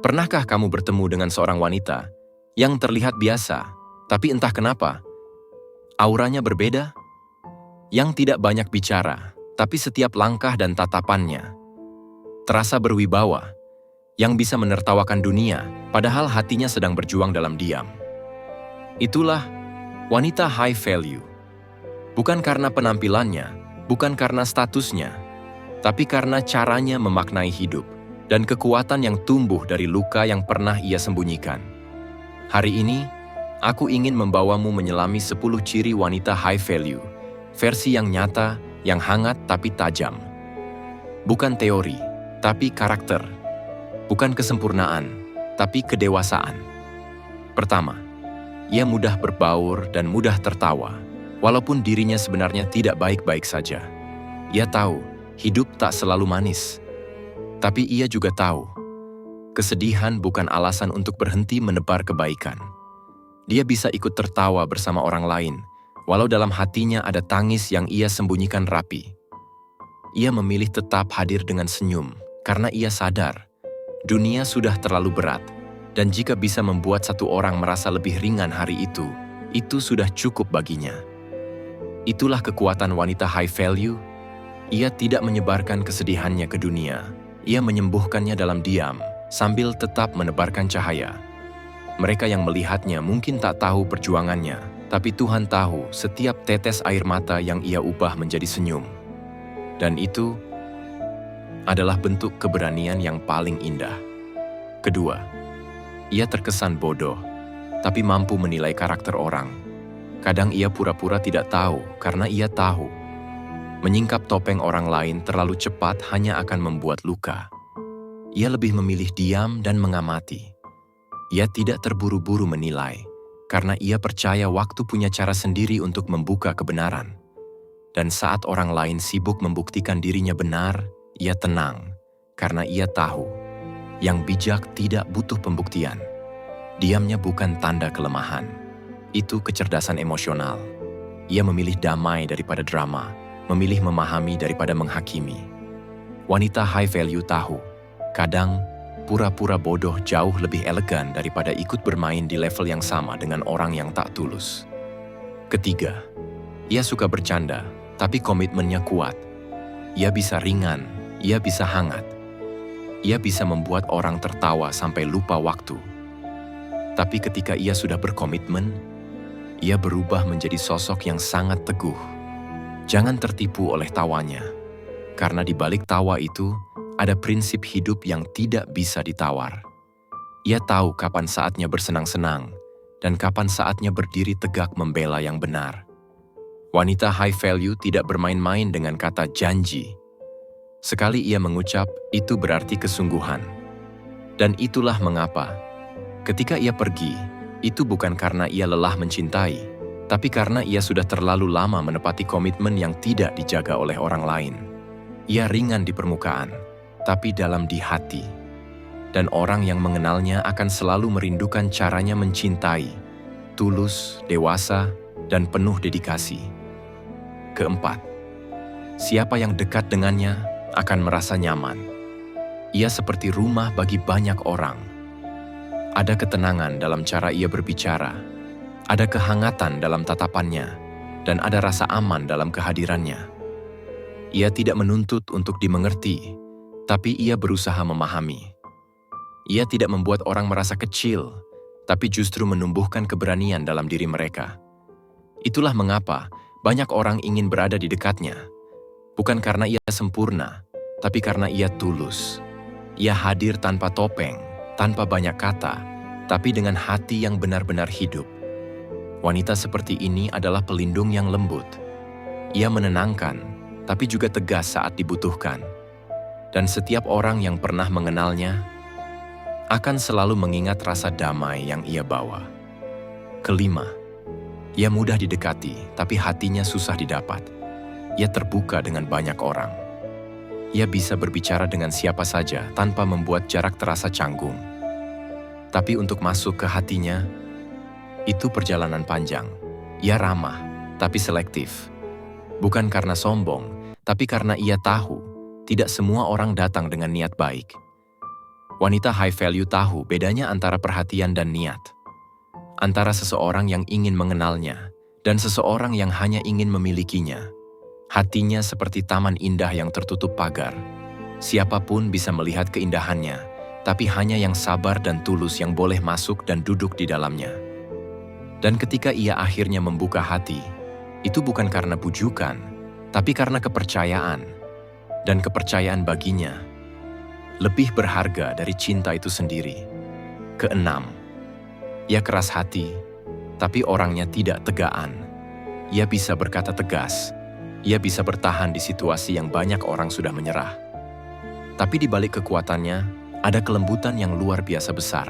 Pernahkah kamu bertemu dengan seorang wanita yang terlihat biasa, tapi entah kenapa, auranya berbeda? Yang tidak banyak bicara, tapi setiap langkah dan tatapannya terasa berwibawa, yang bisa menertawakan dunia, padahal hatinya sedang berjuang dalam diam. Itulah wanita high value. Bukan karena penampilannya, bukan karena statusnya, tapi karena caranya memaknai hidup dan kekuatan yang tumbuh dari luka yang pernah ia sembunyikan. Hari ini, aku ingin membawamu menyelami 10 ciri wanita high value, versi yang nyata, yang hangat tapi tajam. Bukan teori, tapi karakter. Bukan kesempurnaan, tapi kedewasaan. Pertama, ia mudah berbaur dan mudah tertawa, walaupun dirinya sebenarnya tidak baik-baik saja. Ia tahu, hidup tak selalu manis. Tapi ia juga tahu, kesedihan bukan alasan untuk berhenti menebar kebaikan. Dia bisa ikut tertawa bersama orang lain, walau dalam hatinya ada tangis yang ia sembunyikan rapi. Ia memilih tetap hadir dengan senyum, karena ia sadar, dunia sudah terlalu berat, dan jika bisa membuat satu orang merasa lebih ringan hari itu sudah cukup baginya. Itulah kekuatan wanita high value. Ia tidak menyebarkan kesedihannya ke dunia. Ia menyembuhkannya dalam diam, sambil tetap menebarkan cahaya. Mereka yang melihatnya mungkin tak tahu perjuangannya, tapi Tuhan tahu setiap tetes air mata yang ia ubah menjadi senyum. Dan itu adalah bentuk keberanian yang paling indah. Kedua, ia terkesan bodoh, tapi mampu menilai karakter orang. Kadang ia pura-pura tidak tahu karena ia tahu. Menyingkap topeng orang lain terlalu cepat hanya akan membuat luka. Ia lebih memilih diam dan mengamati. Ia tidak terburu-buru menilai, karena ia percaya waktu punya cara sendiri untuk membuka kebenaran. Dan saat orang lain sibuk membuktikan dirinya benar, ia tenang, karena ia tahu, yang bijak tidak butuh pembuktian. Diamnya bukan tanda kelemahan, itu kecerdasan emosional. Ia memilih damai daripada drama, memilih memahami daripada menghakimi. Wanita high value tahu, kadang pura-pura bodoh jauh lebih elegan daripada ikut bermain di level yang sama dengan orang yang tak tulus. Ketiga, ia suka bercanda, tapi komitmennya kuat. Ia bisa ringan, ia bisa hangat. Ia bisa membuat orang tertawa sampai lupa waktu. Tapi ketika ia sudah berkomitmen, ia berubah menjadi sosok yang sangat teguh. Jangan tertipu oleh tawanya, karena di balik tawa itu ada prinsip hidup yang tidak bisa ditawar. Ia tahu kapan saatnya bersenang-senang dan kapan saatnya berdiri tegak membela yang benar. Wanita high value tidak bermain-main dengan kata janji. Sekali ia mengucap, itu berarti kesungguhan. Dan itulah mengapa, ketika ia pergi, itu bukan karena ia lelah mencintai, tapi karena ia sudah terlalu lama menepati komitmen yang tidak dijaga oleh orang lain. Ia ringan di permukaan, tapi dalam di hati. Dan orang yang mengenalnya akan selalu merindukan caranya mencintai, tulus, dewasa, dan penuh dedikasi. Keempat, siapa yang dekat dengannya akan merasa nyaman. Ia seperti rumah bagi banyak orang. Ada ketenangan dalam cara ia berbicara, ada kehangatan dalam tatapannya, dan ada rasa aman dalam kehadirannya. Ia tidak menuntut untuk dimengerti, tapi ia berusaha memahami. Ia tidak membuat orang merasa kecil, tapi justru menumbuhkan keberanian dalam diri mereka. Itulah mengapa banyak orang ingin berada di dekatnya, bukan karena ia sempurna, tapi karena ia tulus. Ia hadir tanpa topeng, tanpa banyak kata, tapi dengan hati yang benar-benar hidup. Wanita seperti ini adalah pelindung yang lembut. Ia menenangkan, tapi juga tegas saat dibutuhkan. Dan setiap orang yang pernah mengenalnya akan selalu mengingat rasa damai yang ia bawa. Kelima, ia mudah didekati, tapi hatinya susah didapat. Ia terbuka dengan banyak orang. Ia bisa berbicara dengan siapa saja tanpa membuat jarak terasa canggung. Tapi untuk masuk ke hatinya, itu perjalanan panjang. Ia ramah, tapi selektif. Bukan karena sombong, tapi karena ia tahu tidak semua orang datang dengan niat baik. Wanita high value tahu bedanya antara perhatian dan niat. Antara seseorang yang ingin mengenalnya dan seseorang yang hanya ingin memilikinya. Hatinya seperti taman indah yang tertutup pagar. Siapapun bisa melihat keindahannya, tapi hanya yang sabar dan tulus yang boleh masuk dan duduk di dalamnya. Dan ketika ia akhirnya membuka hati, itu bukan karena bujukan, tapi karena kepercayaan. Dan kepercayaan baginya lebih berharga dari cinta itu sendiri. Keenam, ia keras hati, tapi orangnya tidak tegaan. Ia bisa berkata tegas, ia bisa bertahan di situasi yang banyak orang sudah menyerah. Tapi di balik kekuatannya, ada kelembutan yang luar biasa besar.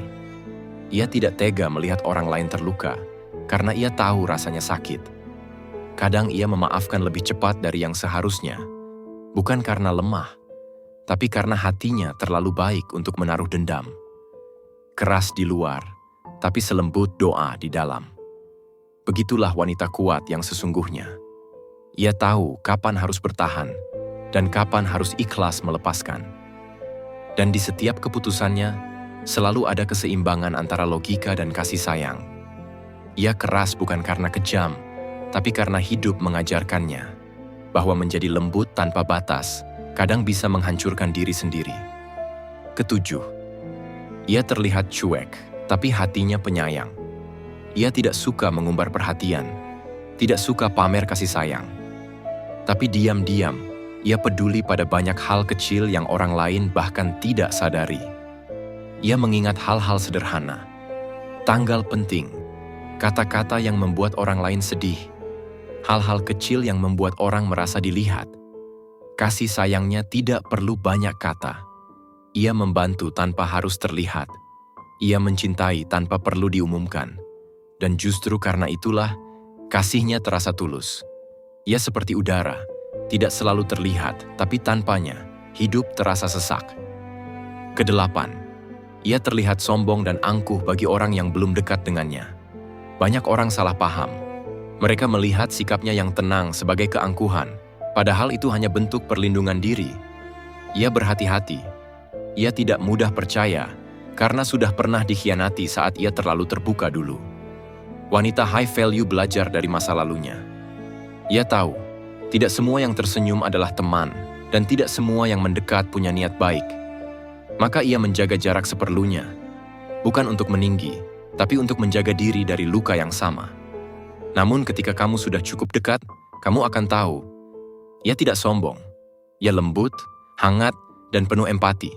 Ia tidak tega melihat orang lain terluka, karena ia tahu rasanya sakit. Kadang ia memaafkan lebih cepat dari yang seharusnya, bukan karena lemah, tapi karena hatinya terlalu baik untuk menaruh dendam. Keras di luar, tapi selembut doa di dalam. Begitulah wanita kuat yang sesungguhnya. Ia tahu kapan harus bertahan, dan kapan harus ikhlas melepaskan. Dan di setiap keputusannya, selalu ada keseimbangan antara logika dan kasih sayang. Ia keras bukan karena kejam, tapi karena hidup mengajarkannya bahwa menjadi lembut tanpa batas kadang bisa menghancurkan diri sendiri. Ketujuh, ia terlihat cuek, tapi hatinya penyayang. Ia tidak suka mengumbar perhatian, tidak suka pamer kasih sayang. Tapi diam-diam, ia peduli pada banyak hal kecil yang orang lain bahkan tidak sadari. Ia mengingat hal-hal sederhana, tanggal penting, kata-kata yang membuat orang lain sedih, hal-hal kecil yang membuat orang merasa dilihat. Kasih sayangnya tidak perlu banyak kata. Ia membantu tanpa harus terlihat. Ia mencintai tanpa perlu diumumkan. Dan justru karena itulah, kasihnya terasa tulus. Ia seperti udara, tidak selalu terlihat, tapi tanpanya, hidup terasa sesak. Kedelapan, ia terlihat sombong dan angkuh bagi orang yang belum dekat dengannya. Banyak orang salah paham. Mereka melihat sikapnya yang tenang sebagai keangkuhan, padahal itu hanya bentuk perlindungan diri. Ia berhati-hati. Ia tidak mudah percaya, karena sudah pernah dikhianati saat ia terlalu terbuka dulu. Wanita high value belajar dari masa lalunya. Ia tahu, tidak semua yang tersenyum adalah teman, dan tidak semua yang mendekat punya niat baik. Maka ia menjaga jarak seperlunya, bukan untuk meninggi, tapi untuk menjaga diri dari luka yang sama. Namun ketika kamu sudah cukup dekat, kamu akan tahu, ia tidak sombong. Ia lembut, hangat, dan penuh empati.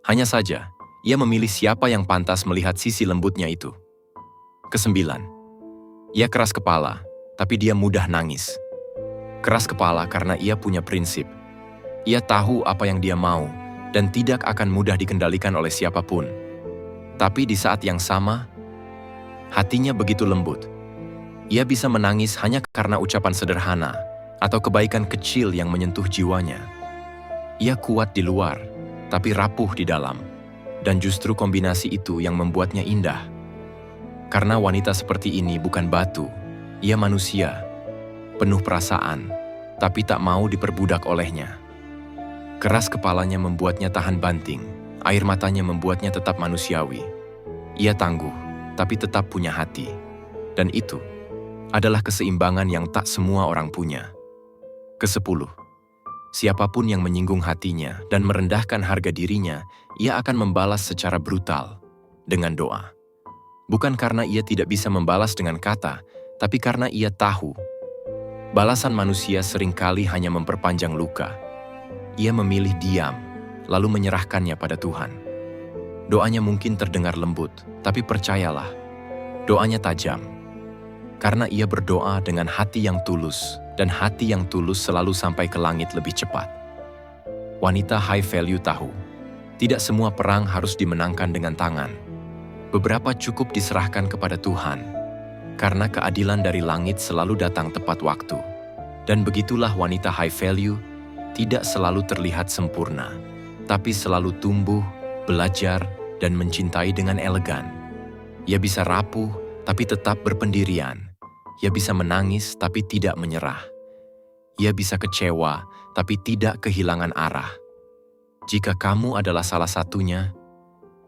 Hanya saja, ia memilih siapa yang pantas melihat sisi lembutnya itu. Kesembilan, ia keras kepala, tapi dia mudah nangis. Keras kepala karena ia punya prinsip. Ia tahu apa yang dia mau, dan tidak akan mudah dikendalikan oleh siapapun. Tapi di saat yang sama, hatinya begitu lembut. Ia bisa menangis hanya karena ucapan sederhana atau kebaikan kecil yang menyentuh jiwanya. Ia kuat di luar, tapi rapuh di dalam. Dan justru kombinasi itu yang membuatnya indah. Karena wanita seperti ini bukan batu, ia manusia, penuh perasaan, tapi tak mau diperbudak olehnya. Keras kepalanya membuatnya tahan banting, air matanya membuatnya tetap manusiawi. Ia tangguh, tapi tetap punya hati. Dan itu adalah keseimbangan yang tak semua orang punya. Kesepuluh, siapapun yang menyinggung hatinya dan merendahkan harga dirinya, ia akan membalas secara brutal dengan doa. Bukan karena ia tidak bisa membalas dengan kata, tapi karena ia tahu balasan manusia seringkali hanya memperpanjang luka. Ia memilih diam, lalu menyerahkannya pada Tuhan. Doanya mungkin terdengar lembut, tapi percayalah, doanya tajam. Karena ia berdoa dengan hati yang tulus, dan hati yang tulus selalu sampai ke langit lebih cepat. Wanita high value tahu, tidak semua perang harus dimenangkan dengan tangan. Beberapa cukup diserahkan kepada Tuhan, karena keadilan dari langit selalu datang tepat waktu. Dan begitulah wanita high value, tidak selalu terlihat sempurna, tapi selalu tumbuh, belajar, dan mencintai dengan elegan. Ia bisa rapuh, tapi tetap berpendirian. Ia bisa menangis, tapi tidak menyerah. Ia bisa kecewa, tapi tidak kehilangan arah. Jika kamu adalah salah satunya,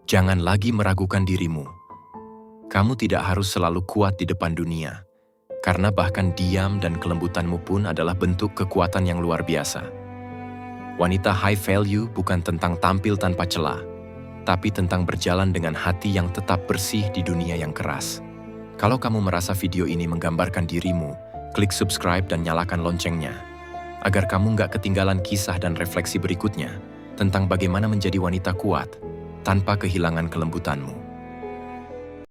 Jangan lagi meragukan dirimu. Kamu tidak harus selalu kuat di depan dunia, karena bahkan diam dan kelembutanmu pun adalah bentuk kekuatan yang luar biasa. Wanita high value bukan tentang tampil tanpa celah, tapi tentang berjalan dengan hati yang tetap bersih di dunia yang keras. Kalau kamu merasa video ini menggambarkan dirimu, klik subscribe dan nyalakan loncengnya, agar kamu nggak ketinggalan kisah dan refleksi berikutnya tentang bagaimana menjadi wanita kuat tanpa kehilangan kelembutanmu.